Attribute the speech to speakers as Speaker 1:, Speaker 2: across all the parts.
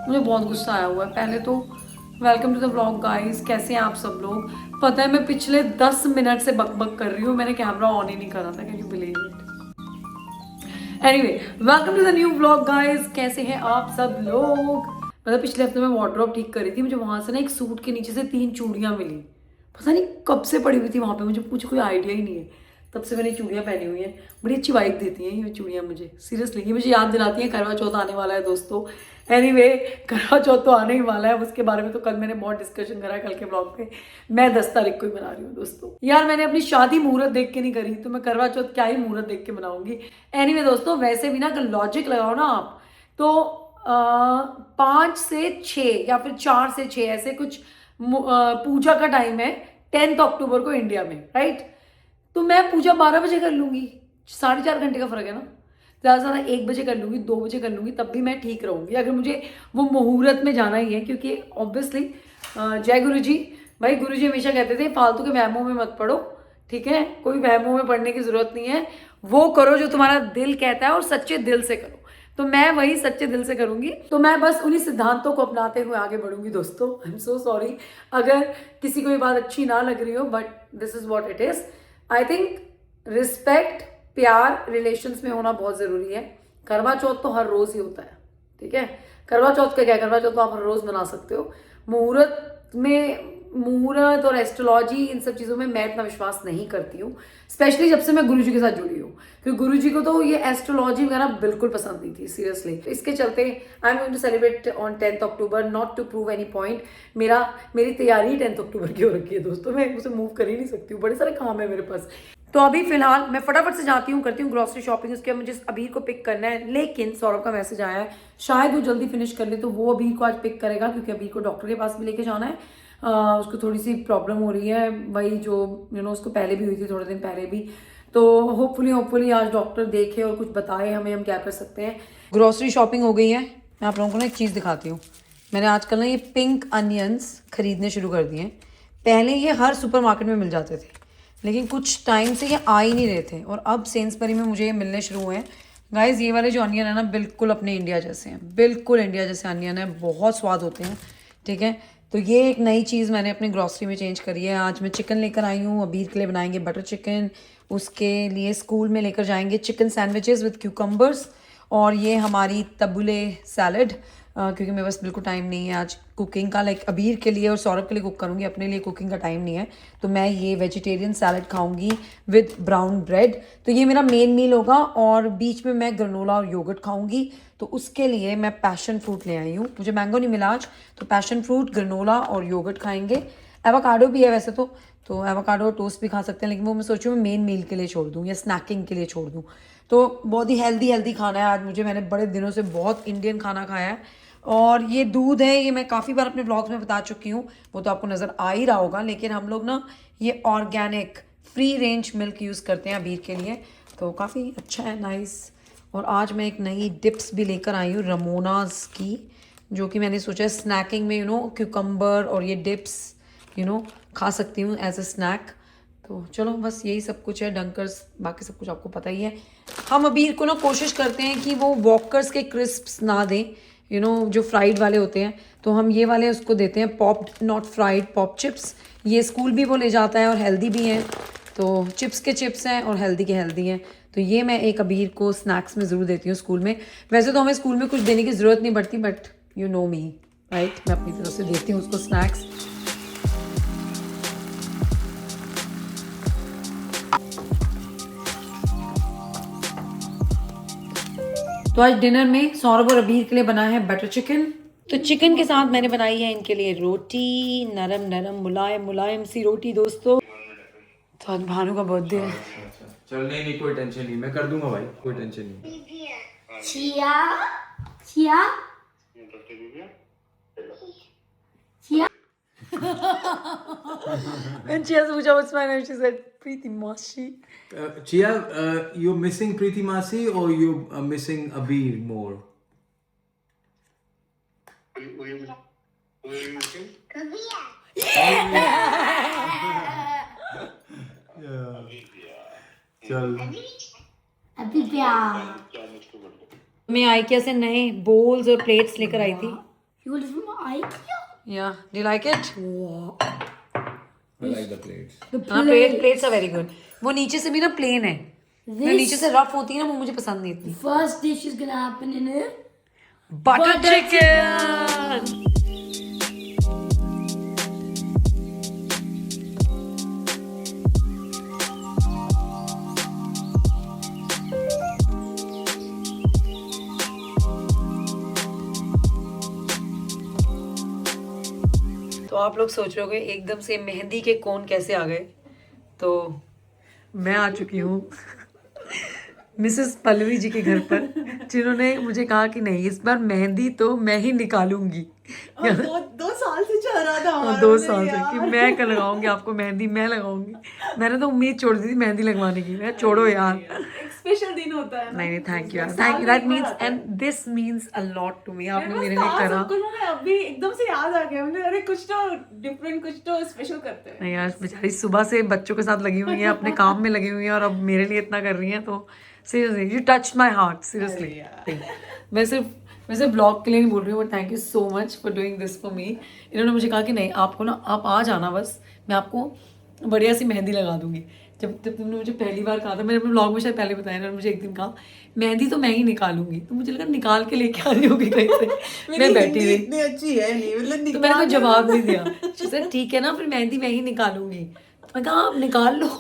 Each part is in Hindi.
Speaker 1: मुझे बहुत गुस्सा आया हुआ है। पहले तो welcome to the vlog guys, कैसे हैं आप सब लोग। पता है मैं पिछले 10 मिनट से बकबक कर रही हूँ, मैंने कैमरा ऑन ही नहीं करा था। Can you believe it. Anyway, welcome to the new vlog guys, कैसे हैं आप सब लोग। मतलब पिछले हफ्ते मैं वार्डरोब ठीक करी थी, मुझे वहां से ना एक सूट के नीचे से 3 चूड़ियां मिली। पता नहीं कब से पड़ी हुई थी वहां पे, मुझे कोई आइडिया ही नहीं है। तब से मैंने चूड़ियां पहनी हुई हैं, बड़ी अच्छी वाइब देती हैं ये चूड़ियां मुझे। सीरियसली ये मुझे याद दिलाती हैं करवा चौथ आने वाला है दोस्तों। एनीवे, करवा चौथ तो आने ही वाला है, उसके बारे में तो कल मैंने बहुत डिस्कशन करा है कल के ब्लॉग पे। मैं 10 तारीख को ही मना रही हूँ दोस्तों। यार मैंने अपनी शादी मुहूर्त देख के नहीं करी, तो मैं करवा चौथ क्या ही मुहूर्त देख के मनाऊंगी। एनीवे दोस्तों, वैसे भी ना अगर लॉजिक लगाओ ना आप, तो 5 से 6 या फिर 4 से 6 ऐसे कुछ पूजा का टाइम है 10 अक्टूबर को इंडिया में, राइट। तो मैं पूजा 12 बजे कर लूंगी, 4.5 घंटे का फर्क है ना। ज़्यादा से ज़्यादा 1 बजे कर लूंगी, 2 बजे कर लूंगी, तब भी मैं ठीक रहूंगी अगर मुझे वो मुहूर्त में जाना ही है। क्योंकि ऑब्वियसली जय गुरु जी, भाई गुरु जी हमेशा कहते थे फालतू के वहमों में मत पड़ो, ठीक है। कोई वहमों में पड़ने की जरूरत नहीं है, वो करो जो तुम्हारा दिल कहता है और सच्चे दिल से करो। तो मैं वही सच्चे दिल से करूंगी, तो मैं बस उन्हीं सिद्धांतों को अपनाते हुए आगे बढ़ूंगी दोस्तों। आई एम सो सॉरी अगर किसी को ये बात अच्छी ना लग रही हो, but this is what it is. I think respect, प्यार रिलेशंस में होना बहुत ज़रूरी है। करवा चौथ तो हर रोज़ ही होता है, ठीक है। करवा चौथ का क्या, करवा चौथ तो आप हर रोज़ मना सकते हो। मुहूर्त और एस्ट्रोलॉजी, इन सब चीज़ों में मैं इतना विश्वास नहीं करती हूँ, स्पेशली जब से मैं गुरुजी के साथ जुड़ी हूँ। क्योंकि गुरुजी को तो ये एस्ट्रोलॉजी वगैरह बिल्कुल पसंद नहीं थी सीरियसली। इसके चलते I am going to celebrate on 10 October, not to prove any point. मेरी तैयारी 10 अक्टूबर की हो रखी है दोस्तों, मैं उसे मूव कर ही नहीं सकती हूँ, बड़े सारे काम है मेरे पास। तो अभी फिलहाल मैं फटाफट से जाती हूँ, करती हूँ ग्रॉसरी शॉपिंग, उसके बाद मुझे अबीर को पिक करना है। लेकिन सौरभ का मैसेज आया है, शायद वो जल्दी फिनिश कर ले, तो वो अबीर को आज पिक करेगा, क्योंकि अबीर को डॉक्टर के पास भी लेके जाना है। उसको थोड़ी सी प्रॉब्लम हो रही है, वही जो उसको पहले भी हुई थी, थोड़े दिन पहले भी। तो होपफुली आज डॉक्टर देखे और कुछ बताए हमें, हम क्या कर सकते हैं। ग्रॉसरी शॉपिंग हो गई है। मैं आप लोगों को ना एक चीज़ दिखाती हूँ। मैंने आजकल ना ये पिंक अनियंस खरीदने शुरू कर दिए हैं। पहले ये हर सुपरमार्केट में मिल जाते थे, लेकिन कुछ टाइम से ये आ ही नहीं रहे थे, और अब सेंसबरी में मुझे ये मिलने शुरू हुए हैं। गाइज ये वाले जो अनियन है ना, बिल्कुल अपने इंडिया जैसे हैं, बिल्कुल इंडिया जैसे अनियन है, बहुत स्वाद होते हैं, ठीक है। तो ये एक नई चीज़ मैंने अपनी ग्रॉसरी में चेंज करी है। आज मैं चिकन लेकर आई हूँ, अबीर के लिए बनाएंगे बटर चिकन। उसके लिए स्कूल में लेकर जाएंगे चिकन सैंडविचेस विद क्यूकम्बर्स, और ये हमारी तबुले सैलड, क्योंकि मेरे पास बिल्कुल टाइम नहीं है आज कुकिंग का। लाइक अबीर के लिए और सौरभ के लिए कुक करूँगी, अपने लिए कुकिंग का टाइम नहीं है। तो मैं ये वेजिटेरियन सैलड खाऊंगी विद ब्राउन ब्रेड। तो ये मेरा मेन मील होगा, और बीच में मैं ग्रेनोला और योगर्ट खाऊंगी। तो उसके लिए मैं पैशन फ्रूट ले आई हूँ, मुझे मैंगो नहीं मिला आज, तो पैशन फ्रूट, ग्रेनोला और योगर्ट खाएंगे। एवोकाडो भी है वैसे तो एवोकाडो टोस्ट भी खा सकते हैं, लेकिन वो मैं सोचूँ मैं मेन मील के लिए छोड़ दूँ या स्नैकिंग के लिए छोड़ दूँ। तो बहुत ही हेल्दी खाना है आज मुझे। मैंने बड़े दिनों से बहुत इंडियन खाना खाया है। और ये दूध है, ये मैं काफ़ी बार अपने ब्लॉग्स में बता चुकी हूँ, वो तो आपको नज़र आ ही रहा होगा। लेकिन हम लोग ना ये organic free range milk use करते हैं अबीर के लिए, तो काफ़ी अच्छा है, नाइस। और आज मैं एक नई डिप्स भी लेकर आई हूँ रमोनाज की, जो कि मैंने सोचा स्नैकिंग में क्यूकम्बर और ये डिप्स खा सकती हूँ एज अ स्नैक। तो चलो बस यही सब कुछ है, डंकर्स, बाकी सब कुछ आपको पता ही है। हम अबीर को ना कोशिश करते हैं कि वो वॉकर्स के क्रिस्प्स ना दें, जो फ्राइड वाले होते हैं। तो हम ये वाले उसको देते हैं, popped not fried pop chips. ये स्कूल भी वो ले जाता है और हेल्दी भी हैं। तो चिप्स के चिप्स हैं और हेल्दी के हेल्दी हैं। तो ये मैं एक अबीर को स्नैक्स में ज़रूर देती हूँ स्कूल में। वैसे तो हमें स्कूल में कुछ देने की ज़रूरत नहीं पड़ती, but you know me, right, मैं अपनी तरफ से देती हूँ उसको स्नैक्स। तो आज डिनर में सौरभ और अबीर के लिए बना है बटर चिकन। तो चिकन के साथ मैंने बनाई है इनके लिए रोटी, नरम नरम मुलायम मुलायम सी रोटी दोस्तों। तो आज भानु का बर्थडे है।
Speaker 2: अच्छा चल, नहीं नहीं कोई टेंशन नहीं, मैं कर दूंगा भाई, कोई टेंशन नहीं।
Speaker 3: छिया छिया छिया
Speaker 1: When she has पूछा what's my name, she said Preeti Mashi.
Speaker 2: Chia, you're missing Preeti Masi or you are missing Abir more? चल
Speaker 3: अभी प्यार
Speaker 1: मैं आइकिया से नए बोल्स और प्लेट्स लेकर आई थी,
Speaker 3: You got this from IKEA?
Speaker 1: Yeah, do you like it?
Speaker 2: I like the plates.
Speaker 3: The
Speaker 1: हाँ, plates are very good. वो नीचे से भी ना plain है. जो
Speaker 3: This
Speaker 1: नीचे से रफ होती है ना वो मुझे पसंद नहीं इतनी.
Speaker 3: first dish is gonna happen in it.
Speaker 1: Butter chicken. तो आप लोग सोच रहे होगे एकदम से मेहंदी के कोन कैसे आ गए. तो मैं आ चुकी हूँ मिसेस पल्लवी जी के घर पर, जिन्होंने मुझे कहा कि नहीं इस बार मेहंदी तो मैं ही निकालूंगी.
Speaker 4: दो साल से चल रहा था हमारा
Speaker 1: 2 साल से कि मैं कल लगाऊंगी आपको मेहंदी, मैं लगाऊंगी. मैंने तो उम्मीद छोड़ दी थी मेहंदी लगवाने की. मैं छोड़ो यार.
Speaker 4: एक स्पेशल दिन होता है ना.
Speaker 1: नहीं thank you, thank you. That means and this means a lot to me. आपने मेरे लिए करा.
Speaker 4: कुछ मुझे अभी एकदम से याद आ गया. हमने अरे कुछ तो डिफरेंट, कुछ तो स्पेशल करते हैं.
Speaker 1: नहीं यार, बेचारी सुबह से बच्चों के साथ लगी हुई है, अपने काम में लगी हुई है और अब मेरे लिए इतना कर रही है. तो seriously you touch my heart. Seriously मैं सिर्फ ब्लॉग के लिए नहीं बोल रही हूँ, but thank you so much for doing this for me. इन्होंने मुझे कहा कि नहीं आपको ना, आप आ जाना बस, मैं आपको बढ़िया सी मेहंदी लगा दूंगी. जब तुमने मुझे पहली बार कहा था, मैंने अपने ब्लॉग में शायद पहले बताया ना, मुझे एक दिन कहा मेहंदी तो मैं ही निकालूंगी. तो मुझे लगा निकाल के लेके आ रही होगी कहीं से. मैं बैठी रही,
Speaker 4: इतनी अच्छी है नहीं, मतलब
Speaker 1: तो मैंने कोई जवाब नहीं दिया. सर ठीक है ना, फिर मेहंदी मैं ही निकालूंगी. मैं कहा आप निकाल लो.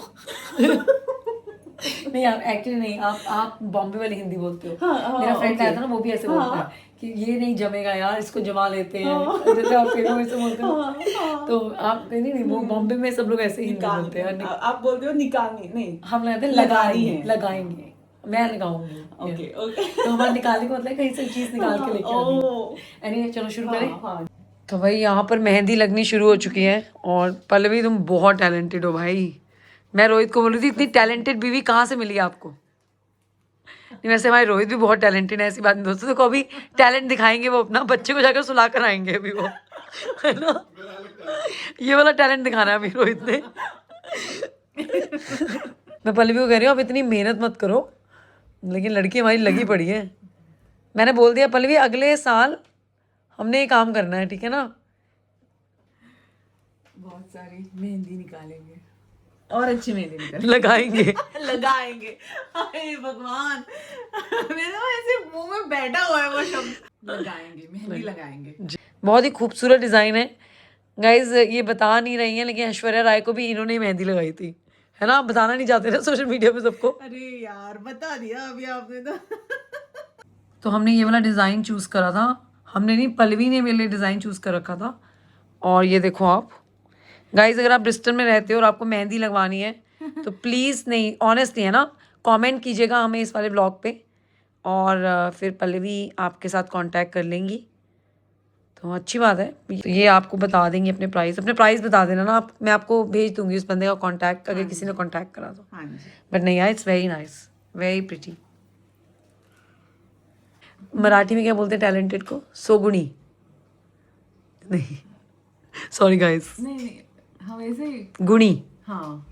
Speaker 1: नहीं आप एक्चुअली नहीं, आप बॉम्बे वाली हिंदी बोलते हो. मेरा फ्रेंड आया था ना, वो भी ऐसे बोलता है कि ये नहीं जमेगा यार, इसको जमा लेते हैं. जैसे आप ऐसे बोलते हो. तो आप नहीं, वो बॉम्बे में सब लोग ऐसे हिंदी बोलते हैं.
Speaker 4: आप बोलते हो निकालनी नहीं,
Speaker 1: हम लगाते हैं लगाएंगे. मैं लगाऊंगी.
Speaker 4: ओके.
Speaker 1: तो हमारे निकालने का मतलब कहीं से चीज निकाल के लेके आनी. एनीवे चलो शुरू करें. तो भाई यहाँ पर मेहंदी लगनी शुरू हो चुकी है. और पल्लवी तुम बहुत टैलेंटेड हो भाई. मैं रोहित को बोल रही थी इतनी टैलेंटेड बीवी कहाँ से मिली आपको. नहीं वैसे हमारे रोहित भी बहुत टैलेंटेड है, ऐसी बात नहीं दोस्तों. तो अभी टैलेंट दिखाएंगे वो अपना, बच्चे को जाकर सुला कर आएंगे अभी वो, है ना. ये वाला टैलेंट दिखाना है अभी रोहित ने. मैं पल्लवी को कह रही हूँ अब इतनी मेहनत मत करो, लेकिन लड़की हमारी लगी पड़ी है. मैंने बोल दिया पल्लवी अगले साल हमने ये काम करना है, ठीक है ना.
Speaker 4: बहुत सारी मेहंदी निकालेंगे और अच्छी मेहंदी निकालेंगे,
Speaker 1: लगाएंगे.
Speaker 4: लगाएंगे. अरे भगवान, मेरे तो ऐसे मुंह में बैठा हुआ है वो शब्द. लगाएंगे, मेहंदी लगाएंगे.
Speaker 1: बहुत ही खूबसूरत डिज़ाइन है गाइज. ये बता नहीं रही हैं लेकिन ऐश्वर्या राय को भी इन्होंने ही मेहंदी लगाई थी, है ना. आप बताना नहीं चाहते ना सोशल मीडिया पे सबको.
Speaker 4: अरे यार बता दिया अभी आपने
Speaker 1: तो हमने ये वाला डिज़ाइन चूज़ करा था. हमने नहीं, पल्लवी ने मेरे लिए डिज़ाइन चूज़ कर रखा था. और ये देखो आप गाइज, अगर आप ब्रिस्टल में रहते हो और आपको मेहंदी लगवानी है तो प्लीज़, नहीं ऑनेस्टली है ना, कमेंट कीजिएगा हमें इस वाले ब्लॉग पे. और फिर पल्लवी आपके साथ कांटेक्ट कर लेंगी. तो अच्छी बात है. तो ये आपको बता देंगे अपने प्राइस बता देना ना आप. मैं आपको भेज दूंगी उस बंदे का कांटेक्ट अगर किसी ने कांटेक्ट करा तो.
Speaker 4: हाँ जी.
Speaker 1: बट नहीं यार, it's very nice, very pretty. Marathi में क्या बोलते हैं टैलेंटेड को? सोगुणी. नहीं सॉरी गाइस,
Speaker 4: नहीं हम ऐसे ही.
Speaker 1: गुणी.
Speaker 4: हाँ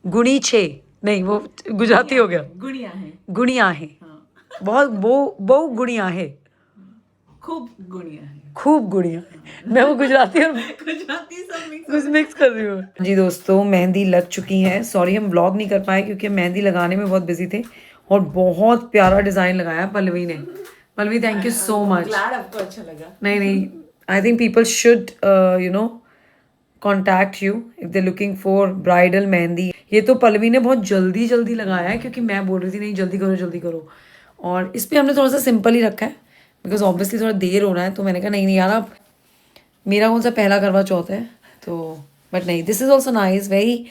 Speaker 1: गुणी छे नहीं, वो गुजराती हो गया.
Speaker 4: गुड़िया है.
Speaker 1: गुणिया है.
Speaker 4: हाँ.
Speaker 1: बहुत बहु गुणिया है.
Speaker 4: खूब गुड़िया है.
Speaker 1: खूब गुड़िया है. मैं वो गुजराती और
Speaker 4: गुजराती सब मिक्स.
Speaker 1: कुछ मिक्स कर रही हूँ. जी दोस्तों, मेहंदी लग चुकी है. सॉरी हम व्लॉग नहीं कर पाए क्योंकि हम मेहंदी लगाने में बहुत बिजी थे. और बहुत प्यारा डिज़ाइन लगाया पल्लवी ने. Pallavi thank you so much.
Speaker 4: Glad आपको अच्छा लगा.
Speaker 1: नहीं, I think people should contact you if they looking for bridal mehndi. ये तो पल्लवी ने बहुत जल्दी लगाया है क्योंकि मैं बोल रही थी नहीं जल्दी करो. और इस पर हमने थोड़ा सा सिंपल ही रखा है बिकॉज ऑब्वियसली थोड़ा देर हो रहा है. तो मैंने कहा नहीं यार, आप मेरा कौन सा पहला करवा चौथ है तो. बट नहीं, this is also nice, very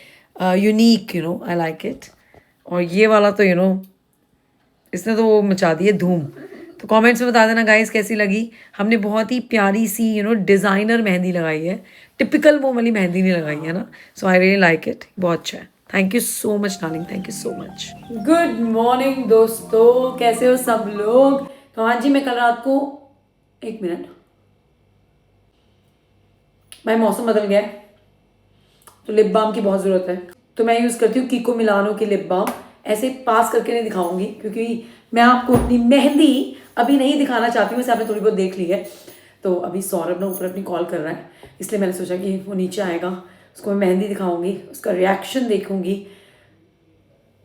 Speaker 1: unique, I like it. और ये वाला तो इसने तो वो मचा दी है धूम. तो कमेंट्स में बता देना गाइस कैसी लगी. हमने बहुत ही प्यारी सी डिज़ाइनर मेहंदी लगाई है. टिपिकल वो वाली मेहंदी नहीं लगाई है ना. सो आई रियली लाइक इट. बहुत अच्छा है. Thank you so much darling, thank you so much. Good morning दोस्तों, कैसे हो सब लोग. तो हाँ जी, मैं कल रात को 1 मिनट, भाई मौसम बदल गया है तो लिप बाम की बहुत ज़रूरत है. तो मैं यूज़ करती हूँ कीको मिलानो की लिप बाम. ऐसे पास करके नहीं दिखाऊंगी क्योंकि मैं आपको अपनी मेहंदी अभी नहीं दिखाना चाहती हूँ. वैसे आपने थोड़ी बहुत देख ली है. तो अभी सौरभ ना ऊपर अपनी कॉल कर रहा है, इसलिए मैंने सोचा कि वो नीचे आएगा, उसको मैं मेहंदी दिखाऊंगी, उसका रिएक्शन देखूंगी।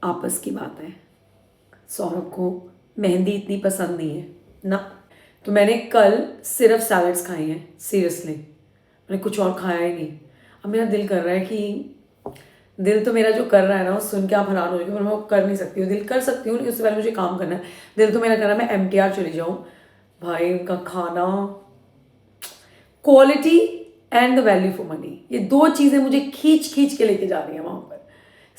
Speaker 1: आपस की बात है, सौरभ को मेहंदी इतनी पसंद नहीं है ना, तो मैंने कल सिर्फ सैलड्स खाए हैं, सीरियसली मैंने कुछ और खाया ही नहीं। अब मेरा दिल कर रहा है कि दिल तो मेरा जो कर रहा है ना वो सुन के आप हैरान हो जाएंगे, पर मैं वो कर नहीं सकती हूँ। दिल कर सकती हूँ लेकिन उससे पहले मुझे काम करना है। दिल तो मेरा कर रहा है मैं MTR चली जाऊँ, भाई उनका खाना, quality and the value for money, ये 2 चीज़ें मुझे खींच खींच के लेके जा रही हैं वहाँ पर।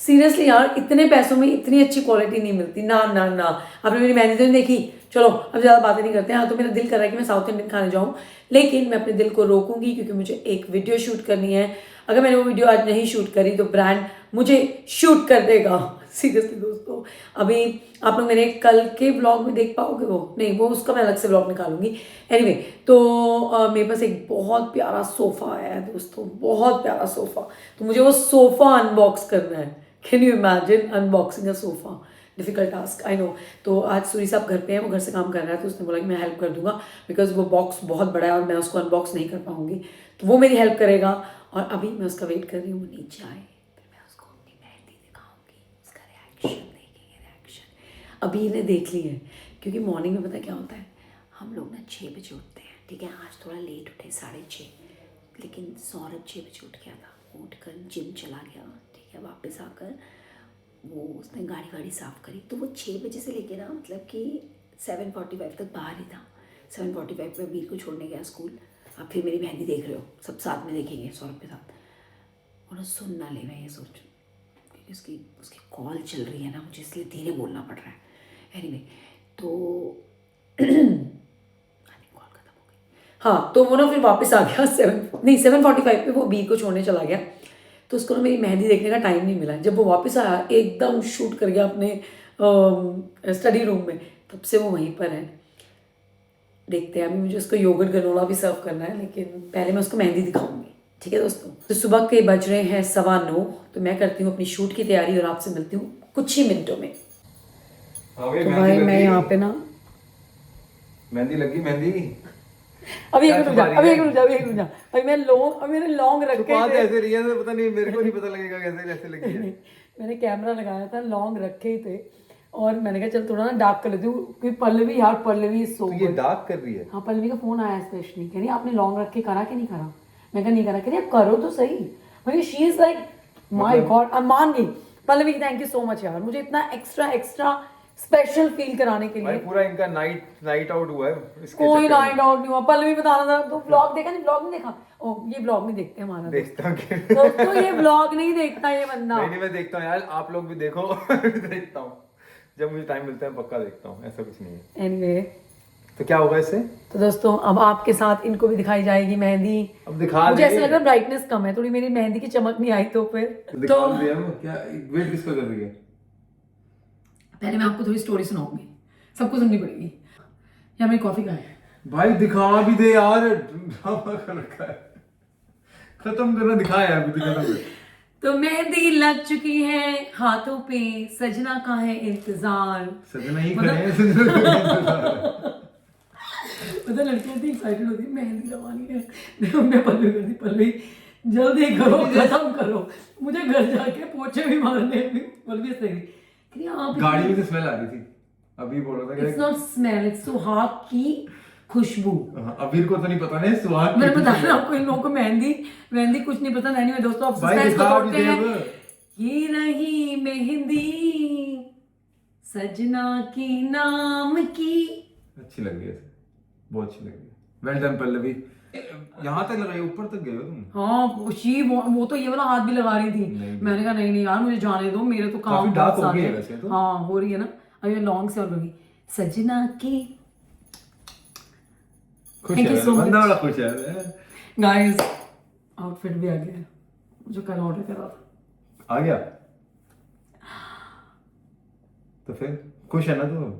Speaker 1: सीरियसली यार, इतने पैसों में इतनी अच्छी क्वालिटी नहीं मिलती ना ना ना। आपने मेरी मेहंदी तो नहीं देखी, चलो अब ज़्यादा बातें नहीं करते हैं। हाँ, तो मेरा दिल कर रहा है कि मैं साउथ इंडियन खाने जाऊँ, लेकिन मैं अपने दिल को रोकूंगी क्योंकि मुझे एक वीडियो शूट करनी है। अगर मैंने वो वीडियो आज नहीं शूट करी तो ब्रांड मुझे शूट कर देगा। सीरियसली दोस्तों, अभी आप लोग मेरे कल के ब्लॉग में देख पाओगे, वो नहीं, वो उसका मैं अलग से ब्लॉग निकालूंगी। एनीवे, तो मेरे पास एक बहुत प्यारा सोफ़ा आया है दोस्तों, बहुत प्यारा सोफ़ा। तो मुझे वो सोफ़ा अनबॉक्स करना है। Can you imagine unboxing a sofa? Difficult task, I know. तो आज सूरी साहब घर पे हैं, वो घर से काम कर रहा है, तो उसने बोला कि मैं हेल्प कर दूंगा बिकॉज वो बॉक्स बहुत बड़ा है और मैं उसको अनबॉक्स नहीं कर पाऊंगी, तो वो मेरी हेल्प करेगा। और अभी मैं उसका वेट कर रही हूँ, वो नीचे आए, फिर मैं उसको अपनी मेहंदी दिखाऊंगी, उसका रिएक्शन देखेंगे, रिएक्शन। अभी इन्हें देख ली है, क्योंकि मॉर्निंग में पता क्या होता है, हम लोग ना 6 बजे उठते हैं, ठीक है। आज थोड़ा लेट उठे, 6:30, लेकिन सौरभ 6 बजे उठ गया था। उठ कर जिम चला गया, ठीक है। वापस आकर वो उसने गाड़ी साफ़ करी, तो वो 6 बजे से लेके ना मतलब कि 7:45 तक बाहर ही था। 7:45 में वीर को छोड़ने गया स्कूल। आप फिर मेरी मेहंदी देख रहे हो, सब साथ में देखेंगे सौरभ के साथ। और सुन ना ले, मैं ये सोच, क्योंकि उसकी कॉल चल रही है ना, मुझे इसलिए धीरे बोलना पड़ रहा है। एनीवे, तो कॉल खत्म हो गई। हाँ, तो वो ना फिर वापस आ गया 7:45 पे वो वीर को छोड़ने चला गया, तो उसको ना मेरी मेहंदी देखने का टाइम नहीं मिला। जब वो वापस आया एकदम शूट कर गया अपने स्टडी रूम में, तब से वो वहीं पर है। देखते हैं, अभी मुझे उसको योगर्ट ग्रेनोला भी सर्व करना है, लेकिन पहले मैं उसको मेहंदी दिखाऊंगी, ठीक है दोस्तों। तो सुबह के बज रहे हैं 9:15, तो मैं करती हूँ अपनी शूट की तैयारी और आपसे मिलती हूँ कुछ ही मिनटों में। तो भाई मैं यहाँ पे ना
Speaker 2: मेहंदी लगी, मेहंदी
Speaker 1: अभी एक रुक जा, अभी मैं मैंने लॉन्ग रख के
Speaker 2: बात ऐसे रही है, पता नहीं, मेरे को नहीं पता लगेगा कैसे लगी है।
Speaker 1: मैंने कैमरा लगाया था, लॉन्ग रखे ही थे, और मैंने कहा चल थोड़ा ना डार्क कर लेती हूँ, क्योंकि पल्लवी यार, पल्लवी सो
Speaker 2: ये डार्क कर रही है।
Speaker 1: हाँ, पल्लवी का फोन आया स्पेशली, कह रही आपने लॉन्ग रख के करा कि नहीं करा। मैं कहा नहीं करा, कह रही आप करो तो सही। भाई she is like my God, अब मान गई। Pallavi thank you so much यार, मुझे इतना एक्स्ट्रा स्पेशल फील कराने के लिए।
Speaker 2: पूरा इनका नाइट आउट हुआ है।
Speaker 1: कोई नाइट आउट नहीं हुआ। पल्लवी बताना था, तो ब्लॉग देखा नहीं? ब्लॉग नहीं देखा? ओ, ये ब्लॉग नहीं देखते हमारा,
Speaker 2: देखता हूँ
Speaker 1: दोस्तों, ये ब्लॉग नहीं देखता ये बंदा।
Speaker 2: नहीं, मैं देखता हूँ यार, आप लोग भी देखो। देखता हूँ, जब मुझे टाइम मिलता है पक्का देखता हूँ, ऐसा कुछ नहीं है।
Speaker 1: एनीवे,
Speaker 2: तो क्या होगा इससे?
Speaker 1: तो दोस्तों अब आपके साथ इनको भी दिखाई जाएगी मेहंदी।
Speaker 2: अब दिखा
Speaker 1: मुझे ऐसा लग रहा है ब्राइटनेस कम है थोड़ी, मेरी मेहंदी की चमक नहीं आई तो फिर तो
Speaker 2: क्या वेट किसका कर रही है?
Speaker 1: पहले मैं आपको थोड़ी स्टोरी सुनाऊंगी, सबको सुननी पड़ेगी। यहाँ मेरी कॉफी का है
Speaker 2: भाई, दिखा भी दे यार, ड्रामा कर रखा है, खत्म करना, दिखा यार, खत्म कर।
Speaker 1: तो मेहंदी लग चुकी है हाथों पे, सजना का है इंतजार।
Speaker 2: सजना ही खड़े हैं।
Speaker 1: मतलब लड़कियां इतनी एक्साइटेड होती है, मेहंदी लगानी है। देखो मैं पल्लवी करती, पल्लवी जल्दी करो, खत्म करो, मुझे घर जाके पोछे भी मारने हैं। पल्लवी सही
Speaker 2: गाड़ी में से स्मेल आ रही थी, अभी बोल रहा था।
Speaker 1: इट्स नॉट स्मेल, इट्स सुहाग की खुशबू।
Speaker 2: अबीर को तो नहीं पता ना सुहाग।
Speaker 1: मैंने बता रहा आपको, इन लोगों को मेहंदी कुछ नहीं पता। नहीं दोस्तों, आप सस्पेंस को तोड़ते हैं। ये रही मेहंदी सजना की नाम की।
Speaker 2: अच्छी लग रही है, बहुत अच्छी लग रही है। Well done Pallavi. यहाँ तक लगाई, ऊपर तक गए हो तुम।
Speaker 1: हाँ, वो तो ये वाला हाथ भी लगा रही थी। मैंने कहा नहीं यार, मुझे जाने दो, मेरे तो काम
Speaker 2: डार्क हो गई है वैसे तो।
Speaker 1: हाँ, हो रही है ना, अभी लॉन्ग से और होगी। सजना की
Speaker 2: खुश है, बंदा बड़ा खुश है।
Speaker 1: गाइस, आउटफिट भी आ गया है जो कल ऑर्डर करा था,
Speaker 2: आ गया। तो फिर खुश है ना तू?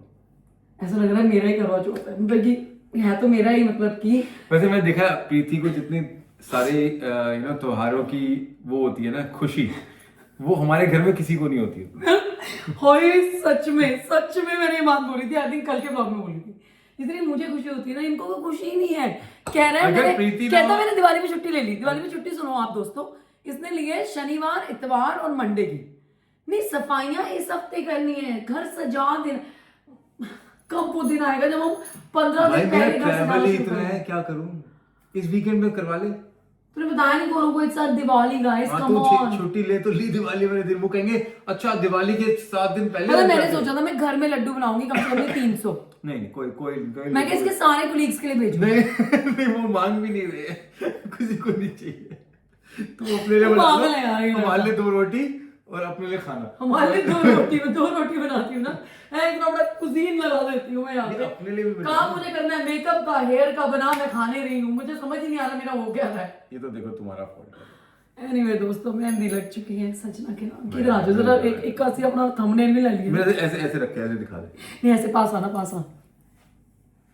Speaker 1: ऐसा लग रहा है मेरा ही करवा चौथ है, मतलब कि है तो मेरा ही, मतलब कि
Speaker 2: वैसे मैं देखा प्रीति को जितनी सारे त्योहारों की वो होती है ना खुशी, वो हमारे घर में किसी को नहीं होती है।
Speaker 1: सच में मैंने ये बात बोली थी, आई थिंक कल के ब्लॉग में बोली थी इसलिए मुझे खुशी होती है ना, इनको कोई खुशी ही नहीं है। कह रहे हैं
Speaker 2: अगर
Speaker 1: मैंने,
Speaker 2: प्रीति
Speaker 1: कहता
Speaker 2: ना-
Speaker 1: मैंने दिवाली में छुट्टी ले ली। दिवाली में छुट्टी सुनो आप दोस्तों, इसने ली है शनिवार, इतवार और मंडे की। नहीं, सफाइयां इस हफ्ते करनी है, घर सजा देना। कब वो दिन आएगा जब हम 15
Speaker 2: भाई
Speaker 1: दिन
Speaker 2: मेरा
Speaker 1: पहले घर
Speaker 2: ट्रैवल
Speaker 1: सजाना
Speaker 2: ही
Speaker 1: शुरू
Speaker 2: इतना है,
Speaker 1: करेंगे।
Speaker 2: क्या करूं? इस वीकेंड में करवा ले।
Speaker 1: तूने बताया नहीं कोरोना को, एक साथ दिवाली गाइस,
Speaker 2: हाँ,
Speaker 1: कम
Speaker 2: तू
Speaker 1: ऑन।
Speaker 2: छुट्टी ले तो ली दिवाली वाले दिन, वो कहेंगे अच्छा दिवाली के 7 दिन पहले
Speaker 1: मतलब
Speaker 2: लग
Speaker 1: मैंने
Speaker 2: जाते हैं।
Speaker 1: सोचा था मैं घर में लड्डू बनाऊंगी कम से कम 300।
Speaker 2: नहीं नहीं, कोई कोई कोई
Speaker 1: मैं क्या इसके सारे कोलीग्स के लिए भेजूं?
Speaker 2: नहीं नहीं, वो मांग भी नहीं रहे, किसी को नहीं चाहिए। तू अपने लिए
Speaker 1: वो
Speaker 2: बना
Speaker 1: पागल है यार ये
Speaker 2: लो,
Speaker 1: लड़का।
Speaker 2: हमारे लिए 2 रोटी और अपने लिए खाना।
Speaker 1: हमारे लिए 2 रोटी बनाती हूँ ना, इतना बड़ा कुजीन लगा देती हूँ मैं यहाँ पे।
Speaker 2: अपने लिए भी बना।
Speaker 1: काम मुझे करना है मेकअप का, हेयर का, बना मैं खाने रही हूँ, मुझे समझ ही नहीं आ रहा मेरा हो क्या रहा है।
Speaker 2: ये तो देखो तुम्हारा फॉल्ट है।
Speaker 1: एनीवे दोस्तों, मेहंदी लग चुकी है सजना के नाम की। राजू जरा एक आसी अपना थंबनेल भी ले लिए।
Speaker 2: मेरे ऐसे ऐसे रख के ऐसे दिखा दे।
Speaker 1: नहीं ऐसे पास आना, पास आ।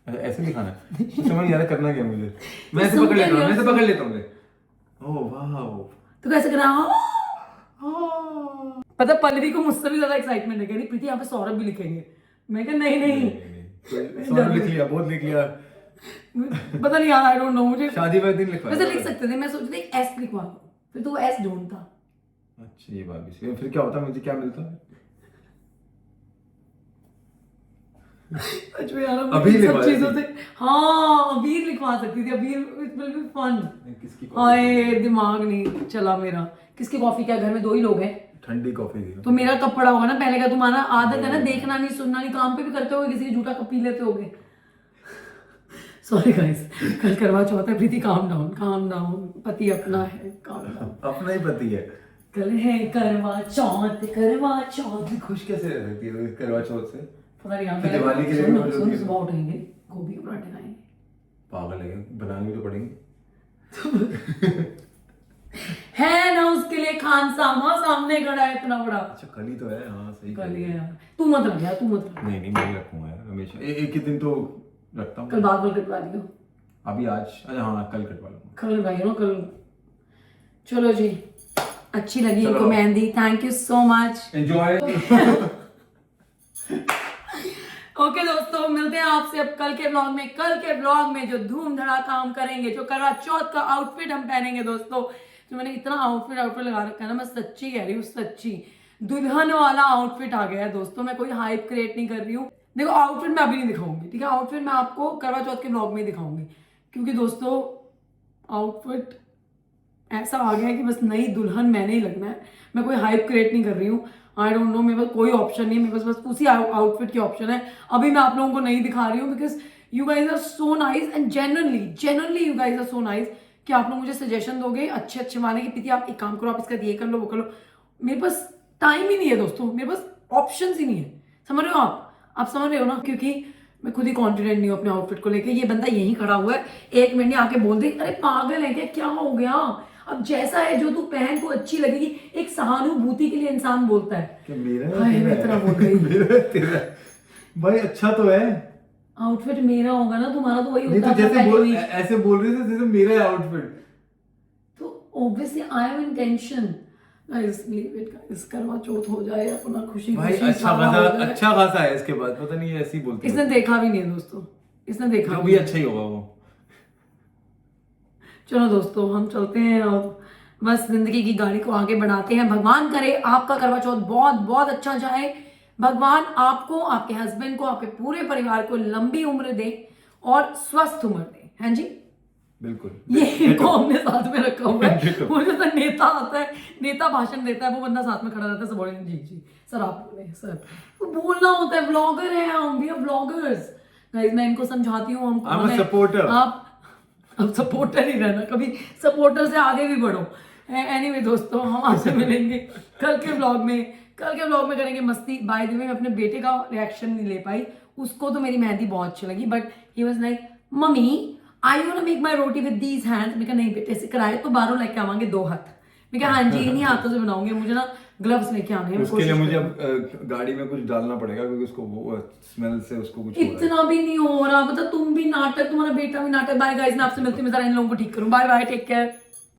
Speaker 2: ऐसे दिखाना है। समझ नहीं आ रहा करना क्या मुझे। मैं ऐसे
Speaker 1: सुन
Speaker 2: पकड़
Speaker 1: के
Speaker 2: लेता हूँ,
Speaker 1: नहीं
Speaker 2: मैं ऐसे
Speaker 1: सुन-
Speaker 2: पकड़ लेता हूँ। ओह वाह।
Speaker 1: तो कैसे करना? पता पल्लवी को मुझसे भी ज्यादा एक्साइटमेंट है, कह रही प्रीति यहाँ पे सौरभ भी लिखेंगे। मैं कहा नहीं नहीं,
Speaker 2: सौरभ लिख लिया, बहुत लिख लिया।
Speaker 1: पता नहीं यार, आई डोंट नो मुझे।
Speaker 2: शादी वाले दिन लिखवा।
Speaker 1: वैसे लिख सकते थे, मैं सोच रही एस लिखवा दो, फिर तो एस ढूंढता।
Speaker 2: अच्छा ये बात भी सही है। फिर क्या होता, मुझे क्या मिलता?
Speaker 1: सच में यार,
Speaker 2: अबीर
Speaker 1: सब
Speaker 2: लिखवा
Speaker 1: चीजों
Speaker 2: देती।
Speaker 1: से हाँ अबीर लिखवा सकती थी। अबीर इट विल बी फन।
Speaker 2: किसकी
Speaker 1: हाय दिमाग नहीं चला मेरा। किसकी कॉफी? क्या घर में 2 ही लोग हैं?
Speaker 2: ठंडी कॉफी दी।
Speaker 1: तो मेरा कब पड़ा होगा ना पहले का? तुम्हारा आदत है ना देखना नहीं सुनना नहीं, काम पे भी करते होगे, किसी की झूठा कप पी लेते होगे। सॉरी गाइस, कल करवा चौथ है। प्रीति काम डाउन, पति अपना है, काम डाउन।
Speaker 2: अपना ही पति है।
Speaker 1: कल है करवा चौथ।
Speaker 2: खुश कैसे रह सकती है करवा चौथ से?
Speaker 1: पता नहीं यार,
Speaker 2: तो दिवाली के लिए
Speaker 1: सुन
Speaker 2: भी
Speaker 1: सुन,
Speaker 2: बोलोगे।
Speaker 1: सुबह उठेंगे गोभी के पराठे खाएंगे।
Speaker 2: पागल है, बनाने भी तो पड़ेंगे।
Speaker 1: है ना उसके लिए खान सामने खड़ा है इतना बड़ा।
Speaker 2: अच्छा कल ही तो है। हाँ सही
Speaker 1: कल
Speaker 2: कह
Speaker 1: ही
Speaker 2: रही
Speaker 1: है
Speaker 2: है।
Speaker 1: यार, तू मत रख यार, तू मत रख।
Speaker 2: नहीं नहीं, मैं ही रखूंगा यार हमेशा। एक ही दिन तो रखता हूँ।
Speaker 1: कल बाल कटवा दियो।
Speaker 2: अभी आज, अच्छा हाँ कल कटवा लूंगा।
Speaker 1: कल भाई ना कल। चलो जी, अच्छी लगी
Speaker 2: चलो।
Speaker 1: इनको mehndi, thank you so much.
Speaker 2: Enjoy.
Speaker 1: Okay दोस्तों, मिलते हैं आपसे अब कल के ब्लॉग में जो धूम धड़ाका हम करेंगे, जो करवा चौथ का आउटफिट हम पहनेंगे दोस्तों। जो मैंने इतना आउटफिट लगा रखा है ना, मैं सच्ची कह रही हूँ, सच्ची दुल्हन वाला आउटफिट आ गया है दोस्तों। मैं कोई हाइप क्रिएट नहीं कर रही हूँ। देखो आउटफिट मैं अभी नहीं दिखाऊंगी, ठीक है? आउटफिट मैं आपको करवा चौथ के ब्लॉग में ही दिखाऊंगी, क्योंकि दोस्तों आउटफिट ऐसा आ गया है कि बस नई दुल्हन मैंने ही लगना है। मैं कोई हाइप क्रिएट नहीं कर रही हूँ। आई डोंट नो, मेरे पास कोई ऑप्शन नहीं है, मेरे पास बस उसी आउटफिट की ऑप्शन है। अभी मैं आप लोगों को नहीं दिखा रही हूँ because you guys are so nice and genuinely you guys are so nice कि आप लोग मुझे सजेशन दोगे अच्छे माने कि प्रीति आप एक काम करो, आप इसका ये कर लो वो कर लो। मेरे पास टाइम ही नहीं है दोस्तों, मेरे पास ऑप्शन ही नहीं है। समझ रहे हो आप समझ रहे हो ना? क्योंकि मैं खुद ही कॉन्फिडेंट नहीं हूँ अपने आउटफिट को लेके। ये बंदा यहीं खड़ा हुआ है, 1 मिनट में आके बोल दे अरे पागल है क्या हो गया? अब जैसा है जो तू पहन को अच्छी लगेगी। एक सहानुभूति के लिए इंसान बोलता है।
Speaker 2: क्या मेरा है,
Speaker 1: हाय,
Speaker 2: तेरा
Speaker 1: मैं
Speaker 2: है?
Speaker 1: इतना बोल गई।
Speaker 2: मेरा है, तेरा है। भाई अच्छा तो है।
Speaker 1: आउटफिट मेरा होगा ना, तुम्हारा तो वही
Speaker 2: नहीं
Speaker 1: होता
Speaker 2: तो
Speaker 1: है
Speaker 2: जैसे
Speaker 1: पहली हुई।
Speaker 2: ऐसे बोल रहे थे जैसे मेरा है आउटफिट।
Speaker 1: तो obviously I am in tension. Guys leave it guys, करवा चौथ हो जाए अपना खुशी
Speaker 2: भाई
Speaker 1: खुशी
Speaker 2: अच्छा
Speaker 1: सारा हो जाए।
Speaker 2: खासा है इसके बाद, पता नहीं ऐसे ही बोलते
Speaker 1: इसने देखा भी नहीं है दोस्तों, इसने देखा
Speaker 2: जो
Speaker 1: भी
Speaker 2: भी
Speaker 1: नहीं।
Speaker 2: अच्छा ही होगा वो।
Speaker 1: चलो दोस्तों हम चलते हैं अब, बस जिंदगी की गाड़ी को आगे बढ़ाते हैं। भगवान करे आपका करवा चौथ बहुत बहुत अच्छा जाए। भगवान आपको, आपके हस्बैंड को, आपके पूरे परिवार को लंबी उम्र दे और स्वस्थ उम्र दे। हैं जी?
Speaker 2: बिल्कुल।
Speaker 1: ये इनको हमने साथ में रखा हुआ है।
Speaker 2: देखो।
Speaker 1: वो जैसा नेता आता है, नेता भाषण देता है, वो बंदा साथ में खड़ा रहता है, सब बोलेंगे जी जी सर आप बोले सर। तो बोलना होता है, ब्लॉगर है हम, वी आर ब्लॉगर्स। गाइस मैं इनको समझाती हूँ हम
Speaker 2: I'm a
Speaker 1: कौन है।
Speaker 2: supporter.
Speaker 1: आप अब सपोर्टर ही रहना, कभी सपोर्टर से आगे भी बढ़ो। एनीवे दोस्तों, हम आपसे मिलेंगे कल के ब्लॉग में। कल के ब्लॉग में करेंगे मस्ती। बाय द वे, मैं अपने बेटे का रिएक्शन नहीं ले पाई। उसको तो मेरी मेहंदी बहुत अच्छी लगी, but he was like mummy I want to make my roti with these hands. मैं कहा नहीं बेटे, से कराए तो बाहरों लेके आवांगे 2 हाथ। मैं कहा हाँ जी इन्हीं हाथों से बनाऊंगी, मुझे ना ग्लव्स लेके आने हैं।
Speaker 2: उसके लिए मुझे अब गाड़ी में कुछ डालना पड़ेगा क्योंकि उसको वो स्मेल से उसको कुछ हो रहा है।
Speaker 1: इतना भी नहीं हो रहा, मतलब तुम भी नाटक, तुम्हारा बेटा भी नाटक। बाय गाइस, मैं आपसे मिलती हूँ, मैं जरा इन लोगों को ठीक करूँ। Bye bye, take care.